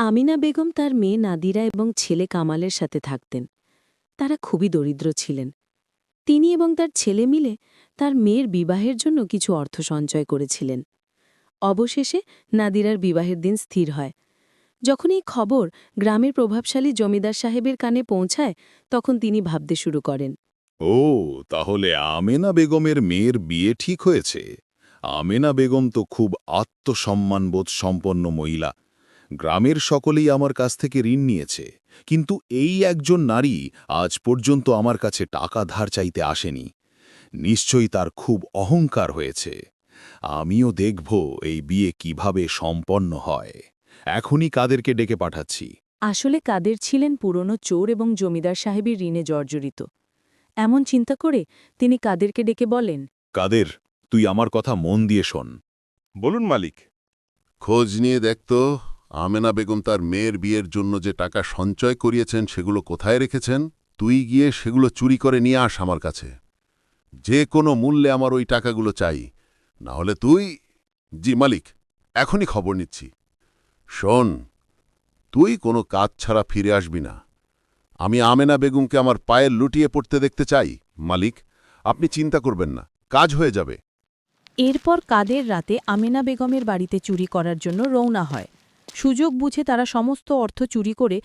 আমিনা বেগম তার মেয়ে নাদিরা এবং ছেলে কামালের সাথে থাকতেন। তারা খুবই দরিদ্র ছিলেন। তিনি এবং তার ছেলে মিলে তার মেয়ের বিবাহের জন্য কিছু অর্থ সঞ্চয় করেছিলেন। অবশেষে নাদিরার বিবাহের দিন স্থির হয়। যখন এই খবর গ্রামের প্রভাবশালী জমিদার সাহেবের কানে পৌঁছায়, তখন তিনি ভাবতে শুরু করেন। ও, তাহলে আমেনা বেগমের মেয়ের বিয়ে ঠিক হয়েছে। আমেনা বেগম তো খুব আত্মসম্মানবোধ সম্পন্ন মহিলা। গ্রামের সকলেই আমার কাছ থেকে ঋণ নিয়েছে, কিন্তু এই একজন নারী আজ পর্যন্ত আমার কাছে টাকা ধার চাইতে আসেনি। নিশ্চয়ই তার খুব অহংকার হয়েছে। আমিও দেখব এই বিয়ে কিভাবে সম্পন্ন হয়। এখনই কাদেরকে ডেকে পাঠাচ্ছি। আসলে কাদের ছিলেন পুরনো চোর এবং জমিদার সাহেবের ঋণে জর্জরিত। এমন চিন্তা করে তিনি কাদেরকে ডেকে বলেন, কাদের, তুই আমার কথা মন দিয়ে শোন। বলুন মালিক। খোঁজ নিয়ে দেখতো আমেনা বেগম তার মেয়ের বিয়ের জন্য যে টাকা সঞ্চয় করিয়েছেন সেগুলো কোথায় রেখেছেন। তুই গিয়ে সেগুলো চুরি করে নিয়ে আস আমার কাছে। যে কোনো মূল্যে আমার ওই টাকাগুলো চাই, না হলে তুই... জি মালিক, এখনই খবর নিচ্ছি। শোন, তুই কোনো কাজ ছাড়া ফিরে আসবি না। আমি আমেনা বেগমকে আমার পায়ে লুটিয়ে পড়তে দেখতে চাই। মালিক, আপনি চিন্তা করবেন না, কাজ হয়ে যাবে। এরপর কাদের রাতে আমেনা বেগমের বাড়িতে চুরি করার জন্য রওনা হয়। সুযোগ বুঝে তারা সমস্ত অর্থ চুরি করে